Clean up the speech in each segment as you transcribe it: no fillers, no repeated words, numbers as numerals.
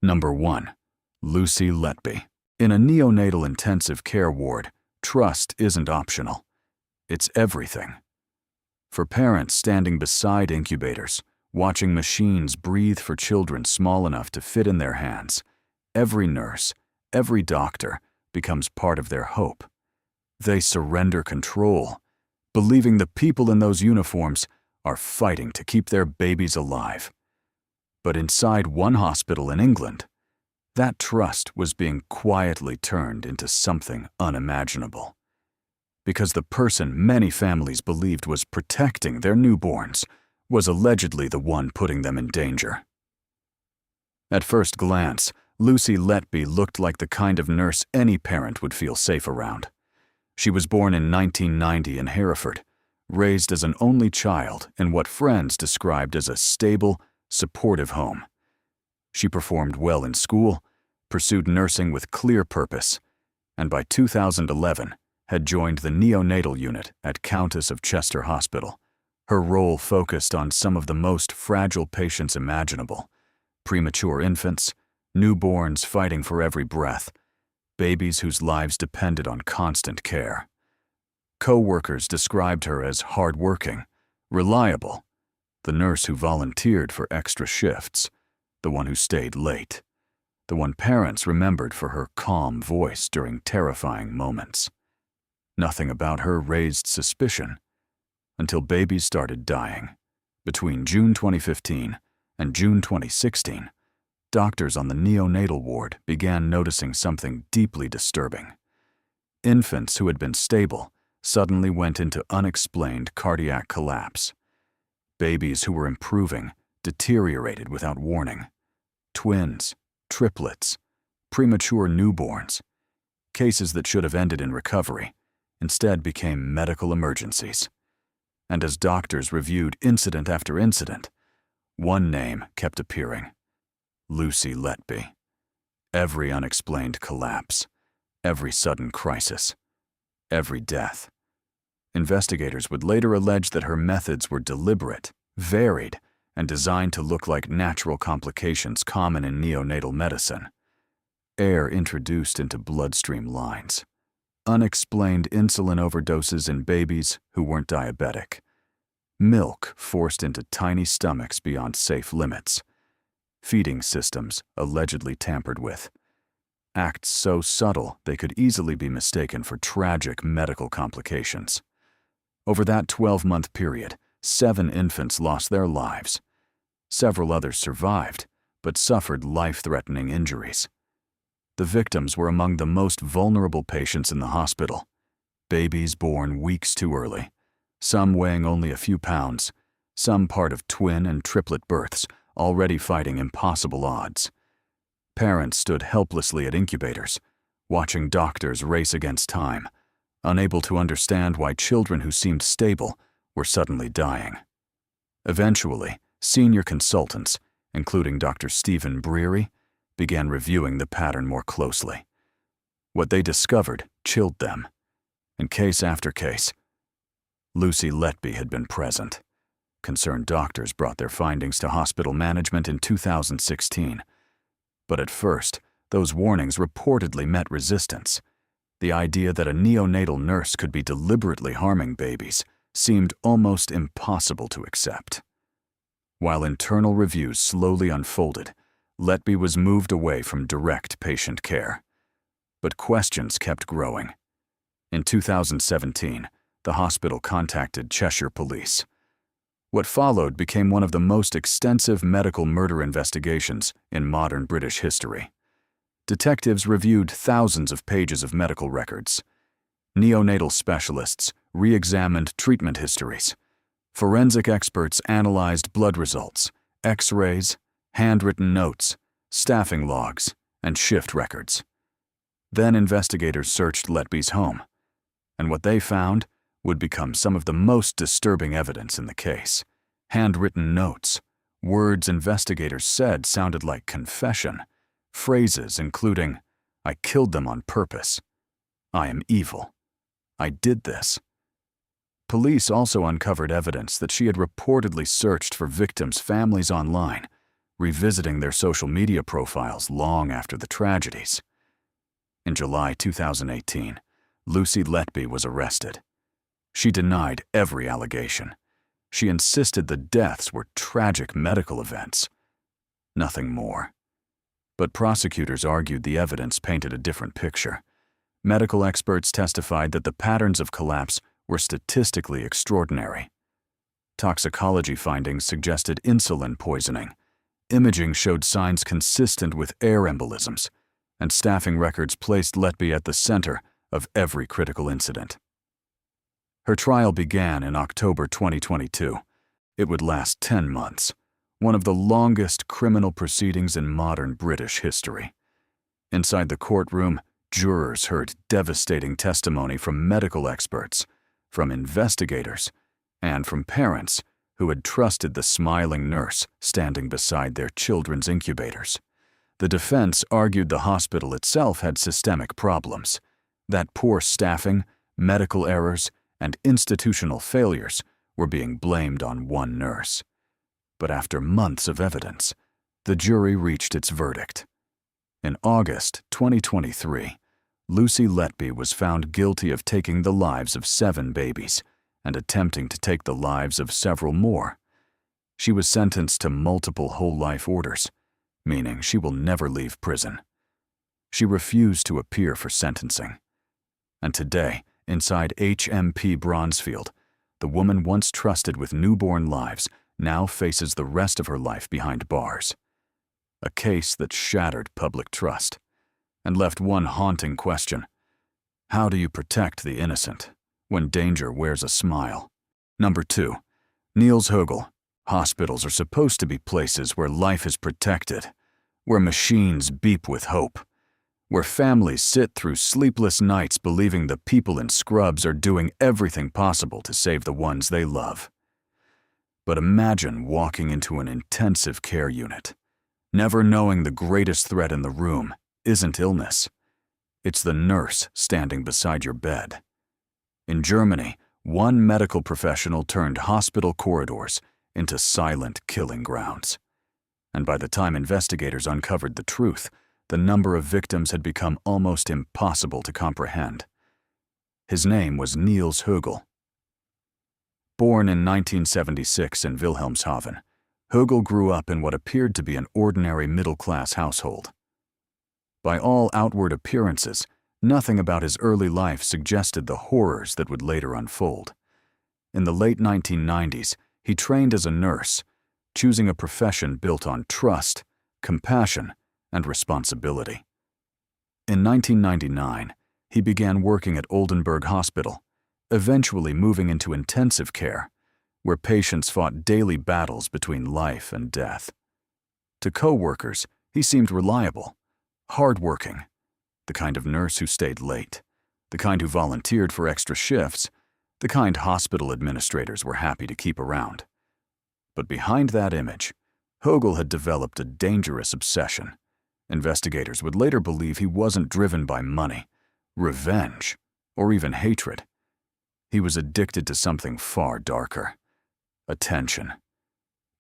Number 1. Lucy Letby. In a neonatal intensive care ward, trust isn't optional. It's everything. For parents standing beside incubators, watching machines breathe for children small enough to fit in their hands, every nurse, every doctor becomes part of their hope. They surrender control, believing the people in those uniforms are fighting to keep their babies alive. But inside one hospital in England, that trust was being quietly turned into something unimaginable. Because the person many families believed was protecting their newborns was allegedly the one putting them in danger. At first glance, Lucy Letby looked like the kind of nurse any parent would feel safe around. She was born in 1990 in Hereford, raised as an only child in what friends described as a stable, supportive home. She performed well in school, pursued nursing with clear purpose, and by 2011 had joined the neonatal unit at Countess of Chester Hospital. Her role focused on some of the most fragile patients imaginable: premature infants, newborns fighting for every breath, babies whose lives depended on constant care. Co-workers described her as hardworking, reliable, the nurse who volunteered for extra shifts, the one who stayed late, the one parents remembered for her calm voice during terrifying moments. Nothing about her raised suspicion until babies started dying. Between June 2015 and June 2016, doctors on the neonatal ward began noticing something deeply disturbing. Infants who had been stable suddenly went into unexplained cardiac collapse. Babies who were improving deteriorated without warning. Twins, triplets, premature newborns. Cases that should have ended in recovery instead became medical emergencies. And as doctors reviewed incident after incident, one name kept appearing: Lucy Letby. Every unexplained collapse, every sudden crisis, every death. Investigators would later allege that her methods were deliberate, varied, and designed to look like natural complications common in neonatal medicine. Air introduced into bloodstream lines. Unexplained insulin overdoses in babies who weren't diabetic. Milk forced into tiny stomachs beyond safe limits. Feeding systems allegedly tampered with. Acts so subtle they could easily be mistaken for tragic medical complications. Over that 12-month period, 7 infants lost their lives. Several others survived, but suffered life-threatening injuries. The victims were among the most vulnerable patients in the hospital. Babies born weeks too early, some weighing only a few pounds, some part of twin and triplet births, already fighting impossible odds. Parents stood helplessly at incubators, watching doctors race against time, unable to understand why children who seemed stable were suddenly dying. Eventually, senior consultants, including Dr. Stephen Breary, began reviewing the pattern more closely. What they discovered chilled them. In case after case, Lucy Letby had been present. Concerned doctors brought their findings to hospital management in 2016. But at first, those warnings reportedly met resistance. The idea that a neonatal nurse could be deliberately harming babies seemed almost impossible to accept. While internal reviews slowly unfolded, Letby was moved away from direct patient care. But questions kept growing. In 2017, the hospital contacted Cheshire Police. What followed became one of the most extensive medical murder investigations in modern British history. Detectives reviewed thousands of pages of medical records. Neonatal specialists re-examined treatment histories. Forensic experts analyzed blood results, X-rays, handwritten notes, staffing logs, and shift records. Then investigators searched Letby's home, and what they found would become some of the most disturbing evidence in the case. Handwritten notes, words investigators said sounded like confession, phrases including, "I killed them on purpose," "I am evil," "I did this." Police also uncovered evidence that she had reportedly searched for victims' families online, revisiting their social media profiles long after the tragedies. In July 2018, Lucy Letby was arrested. She denied every allegation. She insisted the deaths were tragic medical events. Nothing more. But prosecutors argued the evidence painted a different picture. Medical experts testified that the patterns of collapse were statistically extraordinary. Toxicology findings suggested insulin poisoning. Imaging showed signs consistent with air embolisms, and staffing records placed Letby at the center of every critical incident. Her trial began in October 2022. It would last 10 months, one of the longest criminal proceedings in modern British history. Inside the courtroom, jurors heard devastating testimony from medical experts, from investigators, and from parents who had trusted the smiling nurse standing beside their children's incubators. The defense argued the hospital itself had systemic problems, that poor staffing, medical errors, and institutional failures were being blamed on one nurse. But after months of evidence, the jury reached its verdict. In August 2023, Lucy Letby was found guilty of taking the lives of 7 babies and attempting to take the lives of several more. She was sentenced to multiple whole-life orders, meaning she will never leave prison. She refused to appear for sentencing. And today, inside HMP Bronzefield, the woman once trusted with newborn lives now faces the rest of her life behind bars. A case that shattered public trust and left one haunting question: how do you protect the innocent when danger wears a smile? Number 2. Niels Hogel. Hospitals are supposed to be places where life is protected, where machines beep with hope, where families sit through sleepless nights believing the people in scrubs are doing everything possible to save the ones they love. But imagine walking into an intensive care unit, never knowing the greatest threat in the room isn't illness. It's the nurse standing beside your bed. In Germany, one medical professional turned hospital corridors into silent killing grounds. And by the time investigators uncovered the truth, the number of victims had become almost impossible to comprehend. His name was Niels Hogel. Born in 1976 in Wilhelmshaven, Hogel grew up in what appeared to be an ordinary middle-class household. By all outward appearances, nothing about his early life suggested the horrors that would later unfold. In the late 1990s, he trained as a nurse, choosing a profession built on trust, compassion, and responsibility. In 1999, he began working at Oldenburg Hospital, eventually moving into intensive care, where patients fought daily battles between life and death. To co-workers, he seemed reliable, hardworking, the kind of nurse who stayed late, the kind who volunteered for extra shifts, the kind hospital administrators were happy to keep around. But behind that image, Hogel had developed a dangerous obsession. Investigators would later believe he wasn't driven by money, revenge, or even hatred. He was addicted to something far darker: attention.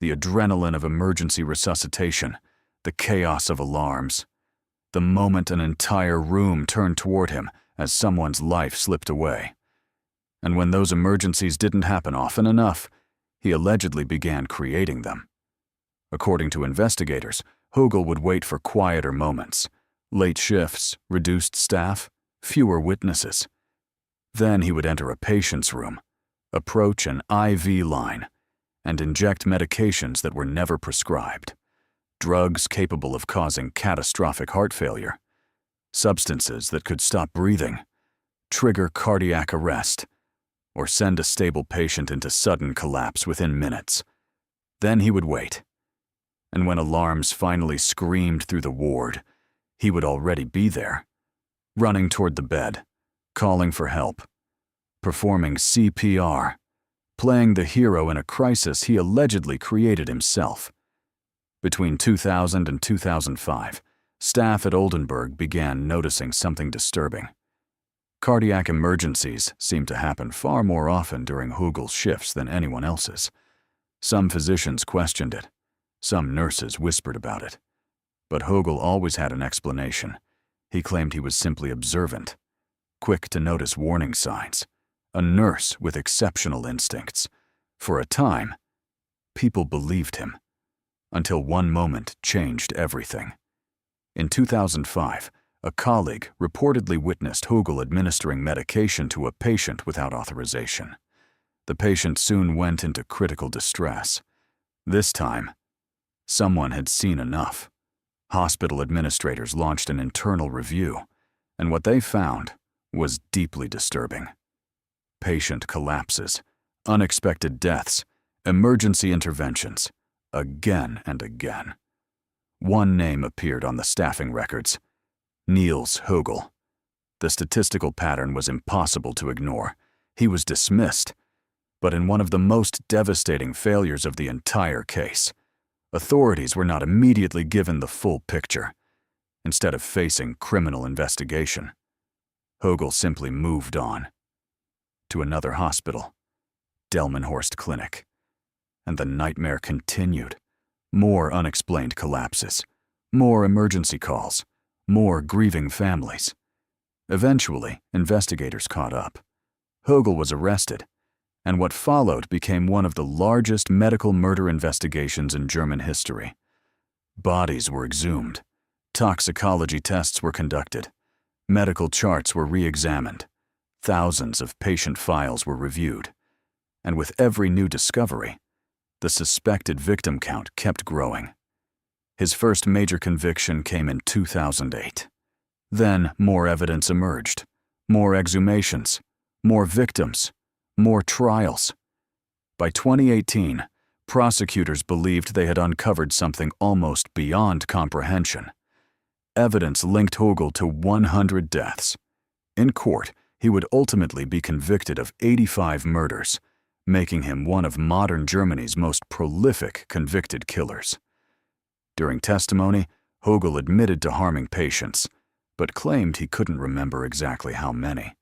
The adrenaline of emergency resuscitation, the chaos of alarms, the moment an entire room turned toward him as someone's life slipped away. And when those emergencies didn't happen often enough, he allegedly began creating them. According to investigators, Hogel would wait for quieter moments, late shifts, reduced staff, fewer witnesses. Then he would enter a patient's room, approach an IV line, and inject medications that were never prescribed, drugs capable of causing catastrophic heart failure, substances that could stop breathing, trigger cardiac arrest, or send a stable patient into sudden collapse within minutes. Then he would wait. And when alarms finally screamed through the ward, he would already be there, running toward the bed, calling for help, performing CPR, playing the hero in a crisis he allegedly created himself. Between 2000 and 2005, staff at Oldenburg began noticing something disturbing. Cardiac emergencies seemed to happen far more often during Hogel's shifts than anyone else's. Some physicians questioned it. Some nurses whispered about it. But Hogel always had an explanation. He claimed he was simply observant, quick to notice warning signs, a nurse with exceptional instincts. For a time, people believed him, until one moment changed everything. In 2005, a colleague reportedly witnessed Hogel administering medication to a patient without authorization. The patient soon went into critical distress. This time, someone had seen enough. Hospital administrators launched an internal review, and what they found was deeply disturbing. Patient collapses, unexpected deaths, emergency interventions, again and again. One name appeared on the staffing records: Niels Hogel. The statistical pattern was impossible to ignore. He was dismissed, but in one of the most devastating failures of the entire case, authorities were not immediately given the full picture. Instead of facing criminal investigation, Hogel simply moved on to another hospital, Delmenhorst Clinic. And the nightmare continued. More unexplained collapses, more emergency calls, more grieving families. Eventually, investigators caught up. Hogel was arrested, and what followed became one of the largest medical murder investigations in German history. Bodies were exhumed, toxicology tests were conducted, medical charts were re-examined, thousands of patient files were reviewed, and with every new discovery, the suspected victim count kept growing. His first major conviction came in 2008. Then more evidence emerged, more exhumations, more victims, more trials. By 2018, prosecutors believed they had uncovered something almost beyond comprehension. Evidence linked Hogel to 100 deaths. In court, he would ultimately be convicted of 85 murders, making him one of modern Germany's most prolific convicted killers. During testimony, Hogel admitted to harming patients, but claimed he couldn't remember exactly how many.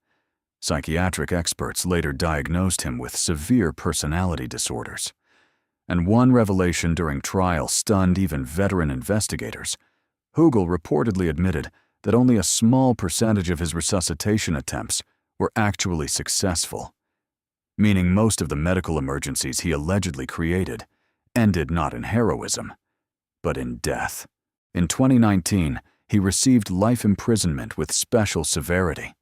Psychiatric experts later diagnosed him with severe personality disorders. And one revelation during trial stunned even veteran investigators. Hogel reportedly admitted that only a small percentage of his resuscitation attempts were actually successful, meaning most of the medical emergencies he allegedly created ended not in heroism, but in death. In 2019, he received life imprisonment with special severity,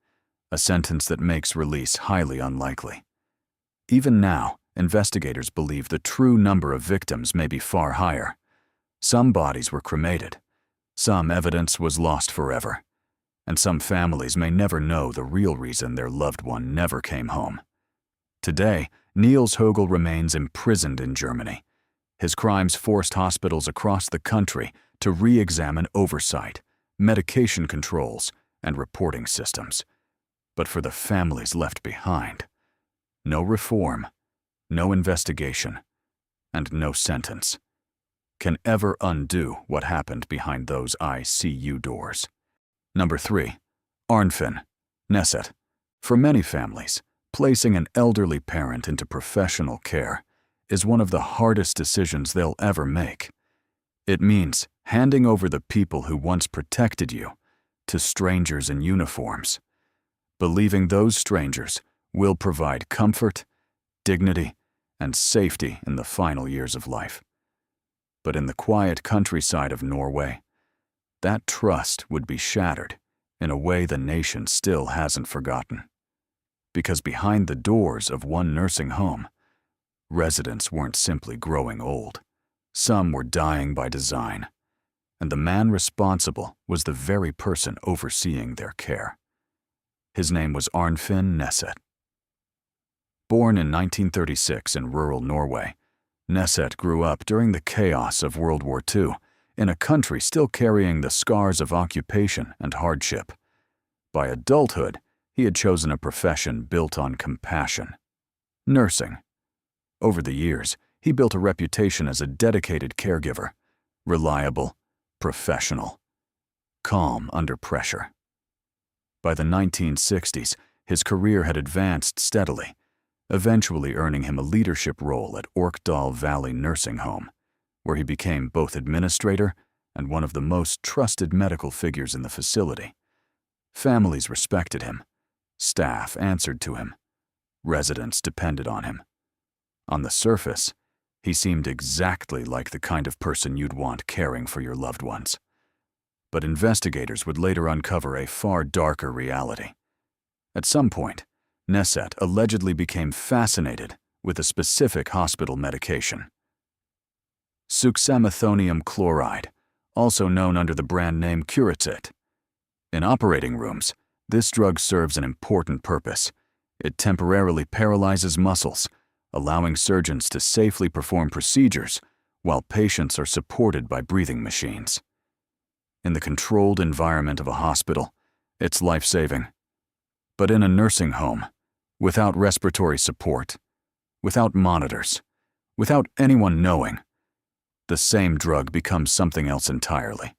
a sentence that makes release highly unlikely. Even now, investigators believe the true number of victims may be far higher. Some bodies were cremated, some evidence was lost forever, and some families may never know the real reason their loved one never came home. Today, Niels Hogel remains imprisoned in Germany. His crimes forced hospitals across the country to re-examine oversight, medication controls, and reporting systems. But for the families left behind, no reform, no investigation, and no sentence can ever undo what happened behind those ICU doors. Number 3. Arnfinn Nesset. For many families, placing an elderly parent into professional care is one of the hardest decisions they'll ever make. It means handing over the people who once protected you to strangers in uniforms, believing those strangers will provide comfort, dignity, and safety in the final years of life. But in the quiet countryside of Norway, that trust would be shattered in a way the nation still hasn't forgotten. Because behind the doors of one nursing home, residents weren't simply growing old. Some were dying by design, and the man responsible was the very person overseeing their care. His name was Arnfinn Nesset. Born in 1936 in rural Norway, Nesset grew up during the chaos of World War II in a country still carrying the scars of occupation and hardship. By adulthood, he had chosen a profession built on compassion: nursing. Over the years, he built a reputation as a dedicated caregiver, reliable, professional, calm under pressure. By the 1960s, his career had advanced steadily, eventually earning him a leadership role at Orkdal Valley Nursing Home, where he became both administrator and one of the most trusted medical figures in the facility. Families respected him. Staff answered to him. Residents depended on him. On the surface, he seemed exactly like the kind of person you'd want caring for your loved ones. But investigators would later uncover a far darker reality. At some point, Neset allegedly became fascinated with a specific hospital medication. Succinylmethonium chloride, also known under the brand name Curacit. In operating rooms, this drug serves an important purpose. It temporarily paralyzes muscles, allowing surgeons to safely perform procedures while patients are supported by breathing machines. In the controlled environment of a hospital, it's life-saving. But in a nursing home, without respiratory support, without monitors, without anyone knowing, the same drug becomes something else entirely,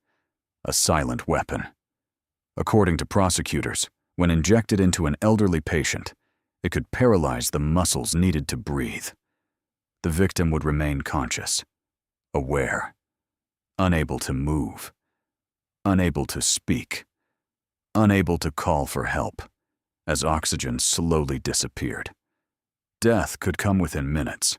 a silent weapon. According to prosecutors, when injected into an elderly patient, it could paralyze the muscles needed to breathe. The victim would remain conscious, aware, unable to move, unable to speak, unable to call for help, as oxygen slowly disappeared. Death could come within minutes.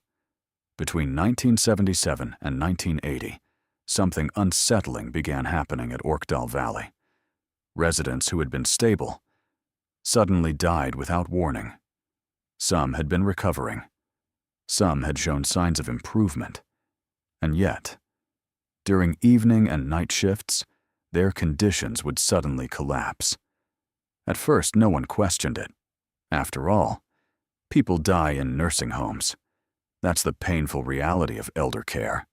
Between 1977 and 1980, something unsettling began happening at Orkdal Valley. Residents who had been stable suddenly died without warning. Some had been recovering. Some had shown signs of improvement. And yet, during evening and night shifts, their conditions would suddenly collapse. At first, no one questioned it. After all, people die in nursing homes. That's the painful reality of elder care.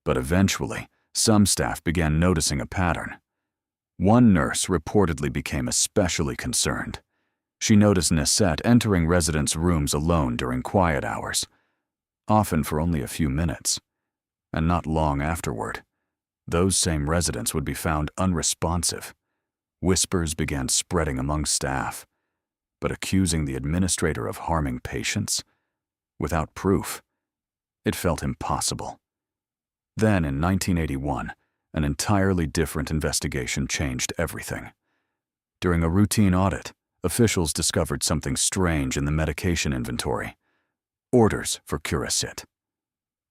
But eventually, some staff began noticing a pattern. One nurse reportedly became especially concerned. She noticed Neset entering residents' rooms alone during quiet hours, often for only a few minutes, and not long afterward. Those same residents would be found unresponsive. Whispers began spreading among staff, but accusing the administrator of harming patients? Without proof, it felt impossible. Then, in 1981, an entirely different investigation changed everything. During a routine audit, officials discovered something strange in the medication inventory. Orders for Curacit.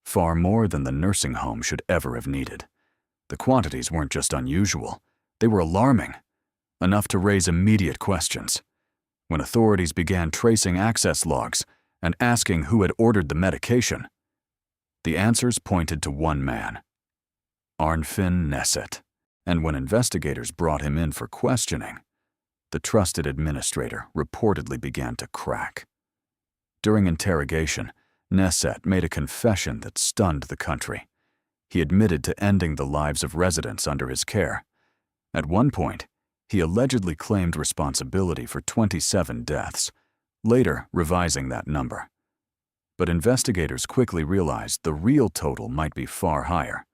Far more than the nursing home should ever have needed. The quantities weren't just unusual, they were alarming, enough to raise immediate questions. When authorities began tracing access logs and asking who had ordered the medication, the answers pointed to one man, Arnfinn Neset. And when investigators brought him in for questioning, the trusted administrator reportedly began to crack. During interrogation, Neset made a confession that stunned the country. He admitted to ending the lives of residents under his care. At one point, he allegedly claimed responsibility for 27 deaths, later revising that number. But investigators quickly realized the real total might be far higher.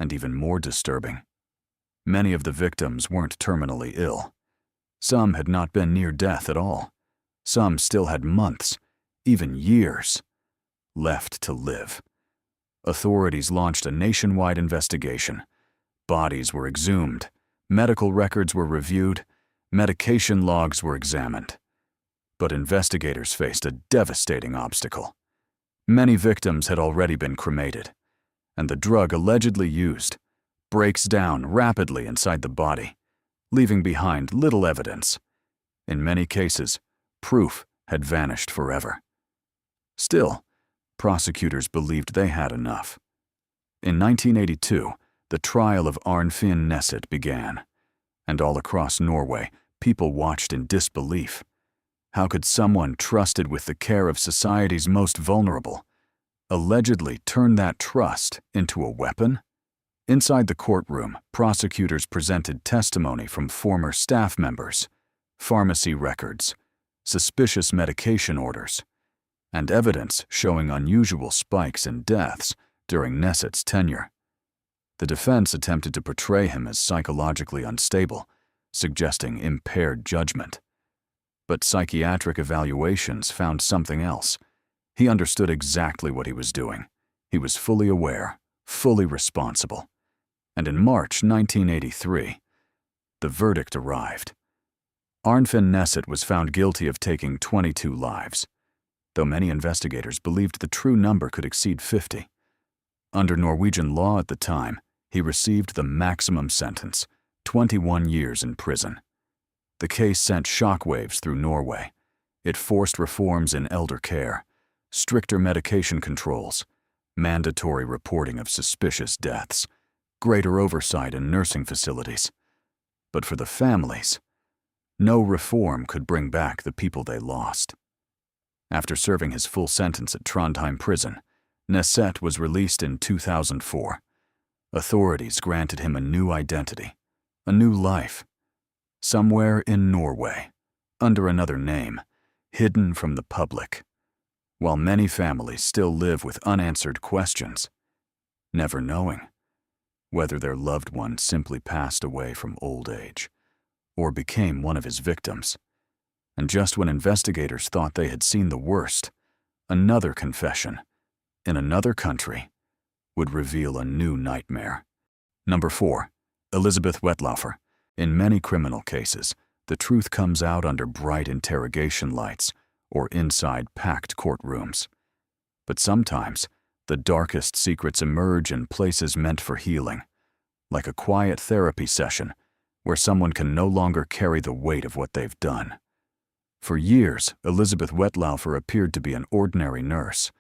And even more disturbing, many of the victims weren't terminally ill. Some had not been near death at all. Some still had months, even years, left to live. Authorities launched a nationwide investigation. Bodies were exhumed, medical records were reviewed, medication logs were examined. But investigators faced a devastating obstacle. Many victims had already been cremated, and the drug allegedly used breaks down rapidly inside the body, leaving behind little evidence. In many cases, proof had vanished forever. Still, prosecutors believed they had enough. In 1982, the trial of Arnfinn Neset began, and all across Norway, people watched in disbelief. How could someone trusted with the care of society's most vulnerable allegedly turn that trust into a weapon? Inside the courtroom, prosecutors presented testimony from former staff members, pharmacy records, suspicious medication orders, and evidence showing unusual spikes in deaths during Neset's tenure. The defense attempted to portray him as psychologically unstable, suggesting impaired judgment. But psychiatric evaluations found something else. He understood exactly what he was doing. He was fully aware, fully responsible. And in March 1983, the verdict arrived. Arnfinn Nesset was found guilty of taking 22 lives, though many investigators believed the true number could exceed 50. Under Norwegian law at the time, he received the maximum sentence, 21 years in prison. The case sent shockwaves through Norway. It forced reforms in elder care, stricter medication controls, mandatory reporting of suspicious deaths, greater oversight in nursing facilities. But for the families, no reform could bring back the people they lost. After serving his full sentence at Trondheim prison, Nesset was released in 2004. Authorities granted him a new identity, a new life, somewhere in Norway, under another name, hidden from the public, while many families still live with unanswered questions, never knowing whether their loved one simply passed away from old age or became one of his victims. And just when investigators thought they had seen the worst, another confession in another country would reveal a new nightmare. Number 4. Elisabeth Wetlaufer. In many criminal cases, the truth comes out under bright interrogation lights or inside packed courtrooms. But sometimes, the darkest secrets emerge in places meant for healing, like a quiet therapy session where someone can no longer carry the weight of what they've done. For years, Elisabeth Wetlaufer appeared to be an ordinary nurse.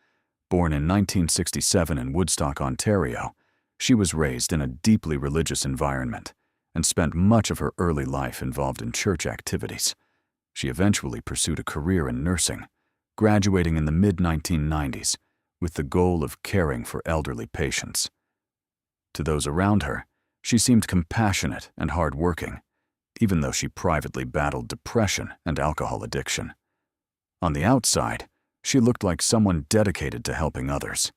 Born in 1967 in Woodstock, Ontario, she was raised in a deeply religious environment and spent much of her early life involved in church activities. She eventually pursued a career in nursing, graduating in the mid-1990s with the goal of caring for elderly patients. To those around her, she seemed compassionate and hardworking, even though she privately battled depression and alcohol addiction. On the outside, she looked like someone dedicated to helping others.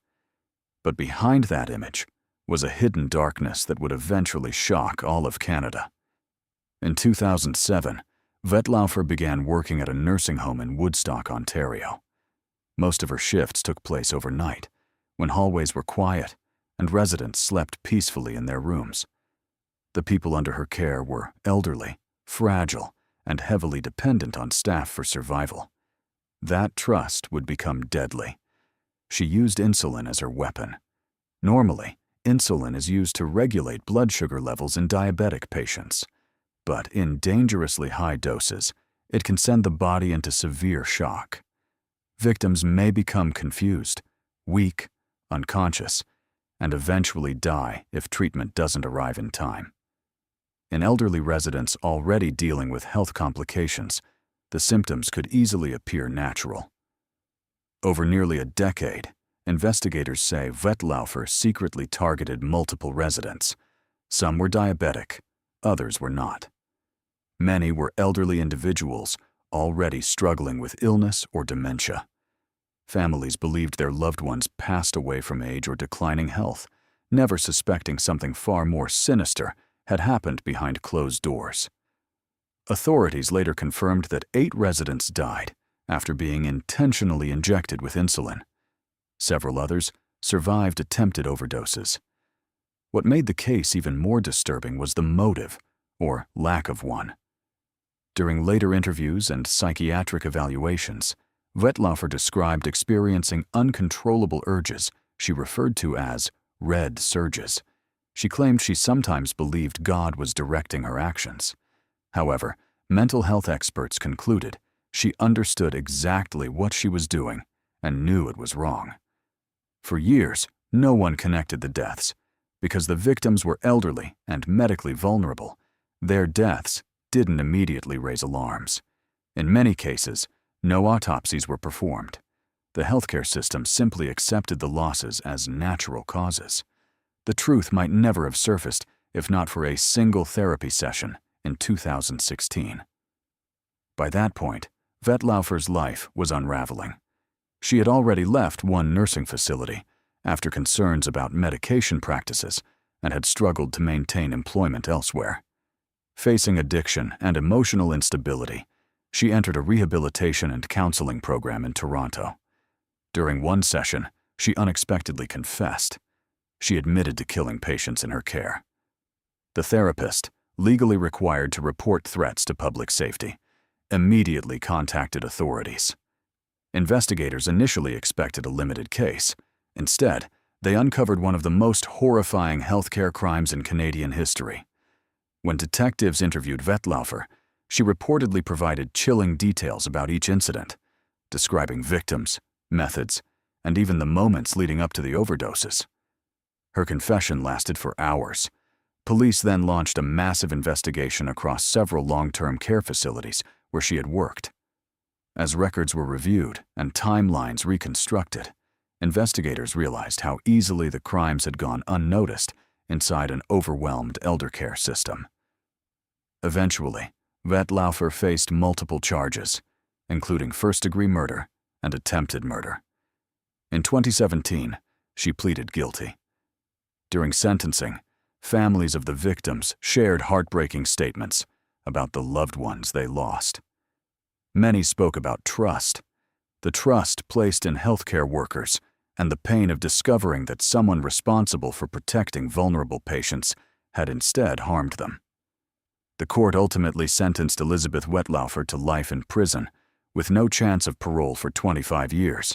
But behind that image was a hidden darkness that would eventually shock all of Canada. In 2007, Wetlaufer began working at a nursing home in Woodstock, Ontario. Most of her shifts took place overnight, when hallways were quiet and residents slept peacefully in their rooms. The people under her care were elderly, fragile, and heavily dependent on staff for survival. That trust would become deadly. She used insulin as her weapon. Normally, insulin is used to regulate blood sugar levels in diabetic patients. But in dangerously high doses, it can send the body into severe shock. Victims may become confused, weak, unconscious, and eventually die if treatment doesn't arrive in time. In elderly residents already dealing with health complications, the symptoms could easily appear natural. Over nearly a decade, investigators say Wetlaufer secretly targeted multiple residents. Some were diabetic, others were not. Many were elderly individuals already struggling with illness or dementia. Families believed their loved ones passed away from age or declining health, never suspecting something far more sinister had happened behind closed doors. Authorities later confirmed that 8 residents died after being intentionally injected with insulin. Several others survived attempted overdoses. What made the case even more disturbing was the motive, or lack of one. During later interviews and psychiatric evaluations, Wetlaufer described experiencing uncontrollable urges she referred to as red surges. She claimed she sometimes believed God was directing her actions. However, mental health experts concluded she understood exactly what she was doing and knew it was wrong. For years, no one connected the deaths. Because the victims were elderly and medically vulnerable, their deaths didn't immediately raise alarms. In many cases, no autopsies were performed. The healthcare system simply accepted the losses as natural causes. The truth might never have surfaced if not for a single therapy session in 2016. By that point, Wetlaufer's life was unraveling. She had already left one nursing facility after concerns about medication practices and had struggled to maintain employment elsewhere. Facing addiction and emotional instability, she entered a rehabilitation and counseling program in Toronto. During one session, she unexpectedly confessed, she admitted to killing patients in her care. The therapist, legally required to report threats to public safety, immediately contacted authorities. Investigators initially expected a limited case. Instead, they uncovered one of the most horrifying healthcare crimes in Canadian history. When detectives interviewed Vetlaufer, she reportedly provided chilling details about each incident, describing victims, methods, and even the moments leading up to the overdoses. Her confession lasted for hours. Police then launched a massive investigation across several long-term care facilities where she had worked. As records were reviewed and timelines reconstructed, investigators realized how easily the crimes had gone unnoticed inside an overwhelmed elder care system. Eventually, Vetlaufer faced multiple charges, including first-degree murder and attempted murder. In 2017, she pleaded guilty. During sentencing, families of the victims shared heartbreaking statements about the loved ones they lost. Many spoke about trust, the trust placed in healthcare workers, and the pain of discovering that someone responsible for protecting vulnerable patients had instead harmed them. The court ultimately sentenced Elizabeth Vetlaufer to life in prison, with no chance of parole for 25 years.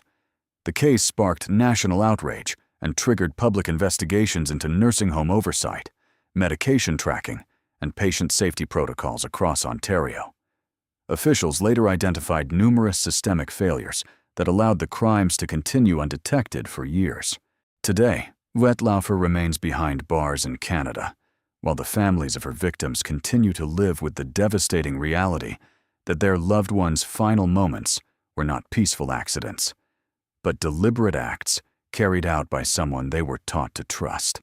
The case sparked national outrage and triggered public investigations into nursing home oversight, medication tracking, and patient safety protocols across Ontario. Officials later identified numerous systemic failures that allowed the crimes to continue undetected for years. Today, Vetlaufer remains behind bars in Canada, while the families of her victims continue to live with the devastating reality that their loved ones' final moments were not peaceful accidents, but deliberate acts carried out by someone they were taught to trust.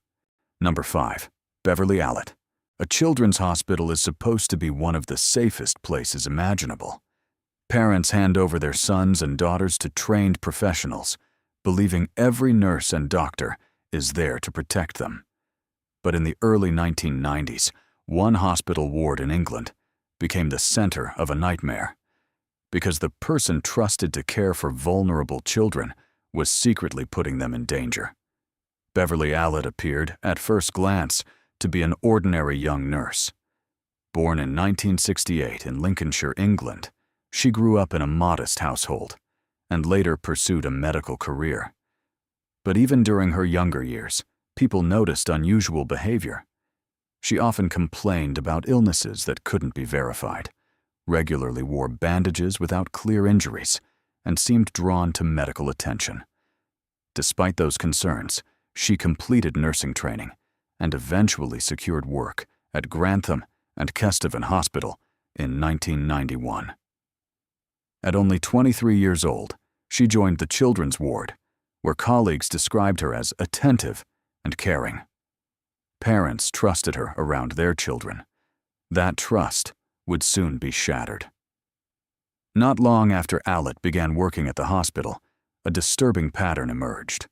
Number 5. Beverly Allett. A children's hospital is supposed to be one of the safest places imaginable. Parents hand over their sons and daughters to trained professionals, believing every nurse and doctor is there to protect them. But in the early 1990s, one hospital ward in England became the center of a nightmare, because the person trusted to care for vulnerable children was secretly putting them in danger. Beverly Allett appeared, at first glance, to be an ordinary young nurse. Born in 1968 in Lincolnshire, England, she grew up in a modest household and later pursued a medical career. But even during her younger years, people noticed unusual behavior. She often complained about illnesses that couldn't be verified, regularly wore bandages without clear injuries, and seemed drawn to medical attention. Despite those concerns, she completed nursing training and eventually secured work at Grantham and Kesteven Hospital in 1991. At only 23 years old, she joined the children's ward, where colleagues described her as attentive and caring. Parents trusted her around their children. That trust would soon be shattered. Not long after Allett began working at the hospital, a disturbing pattern emerged.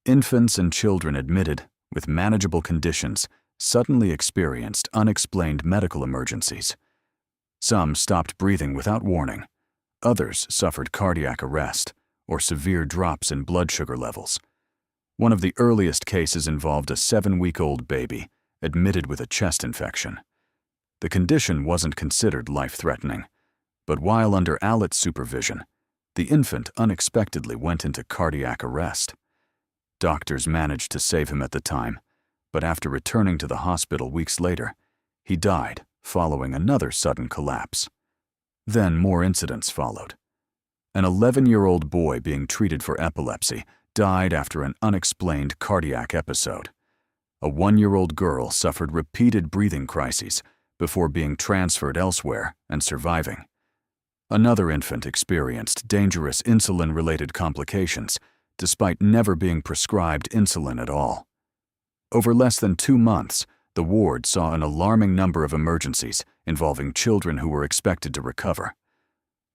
Infants and children admitted with manageable conditions suddenly experienced unexplained medical emergencies. Some stopped breathing without warning. Others suffered cardiac arrest or severe drops in blood sugar levels. One of the earliest cases involved a 7-week-old baby admitted with a chest infection. The condition wasn't considered life-threatening, but while under Allett's supervision, the infant unexpectedly went into cardiac arrest. Doctors managed to save him at the time, but after returning to the hospital weeks later, he died following another sudden collapse. Then more incidents followed. An 11-year-old boy being treated for epilepsy died after an unexplained cardiac episode. A 1-year-old girl suffered repeated breathing crises before being transferred elsewhere and surviving. Another infant experienced dangerous insulin-related complications despite never being prescribed insulin at all. Over less than 2 months, the ward saw an alarming number of emergencies involving children who were expected to recover.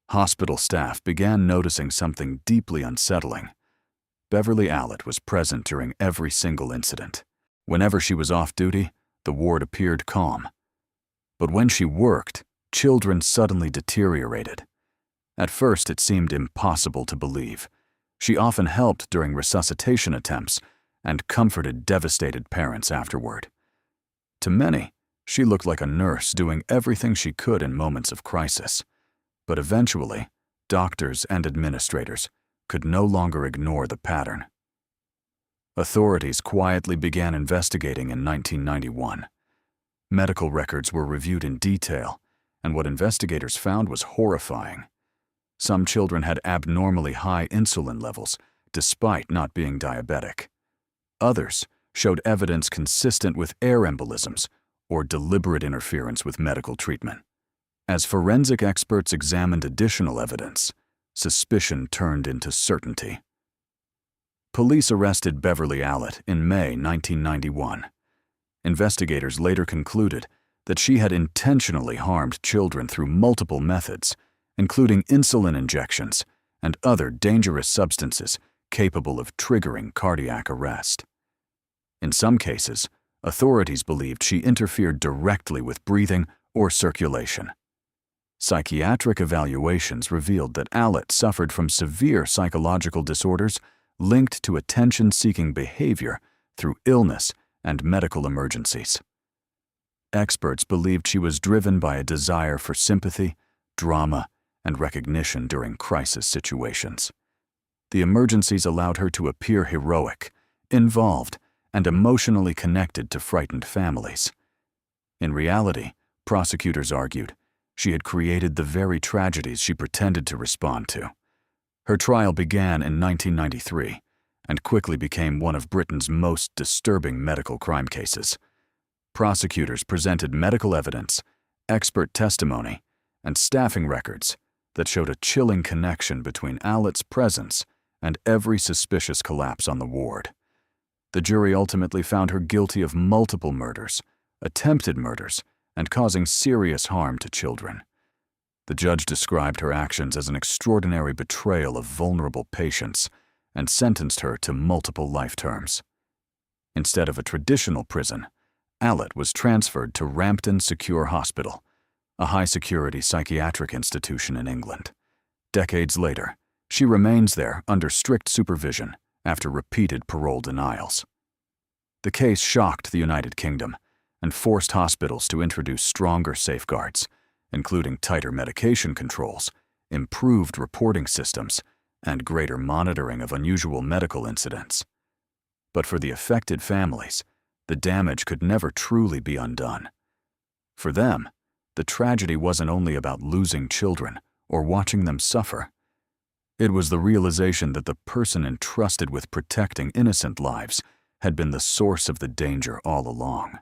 Hospital staff began noticing something deeply unsettling. Beverly Allett was present during every single incident. Whenever she was off duty, the ward appeared calm. But when she worked, children suddenly deteriorated. At first, it seemed impossible to believe. She often helped during resuscitation attempts and comforted devastated parents afterward. To many, she looked like a nurse doing everything she could in moments of crisis. But eventually, doctors and administrators could no longer ignore the pattern. Authorities quietly began investigating in 1991. Medical records were reviewed in detail, and what investigators found was horrifying. Some children had abnormally high insulin levels, despite not being diabetic. Others showed evidence consistent with air embolisms or deliberate interference with medical treatment. As forensic experts examined additional evidence, suspicion turned into certainty. Police arrested Beverly Allett in May 1991. Investigators later concluded that she had intentionally harmed children through multiple methods, including insulin injections and other dangerous substances capable of triggering cardiac arrest. In some cases, authorities believed she interfered directly with breathing or circulation. Psychiatric evaluations revealed that Allett suffered from severe psychological disorders linked to attention-seeking behavior through illness and medical emergencies. Experts believed she was driven by a desire for sympathy, drama, and recognition during crisis situations. The emergencies allowed her to appear heroic, involved, and emotionally connected to frightened families. In reality, prosecutors argued, she had created the very tragedies she pretended to respond to. Her trial began in 1993 and quickly became one of Britain's most disturbing medical crime cases. Prosecutors presented medical evidence, expert testimony, and staffing records that showed a chilling connection between Allett's presence and every suspicious collapse on the ward. The jury ultimately found her guilty of multiple murders, attempted murders, and causing serious harm to children. The judge described her actions as an extraordinary betrayal of vulnerable patients and sentenced her to multiple life terms. Instead of a traditional prison, Allett was transferred to Rampton Secure Hospital, a high-security psychiatric institution in England. Decades later, she remains there under strict supervision after repeated parole denials. The case shocked the United Kingdom and forced hospitals to introduce stronger safeguards, including tighter medication controls, improved reporting systems, and greater monitoring of unusual medical incidents. But for the affected families, the damage could never truly be undone. For them, the tragedy wasn't only about losing children or watching them suffer. It was the realization that the person entrusted with protecting innocent lives had been the source of the danger all along.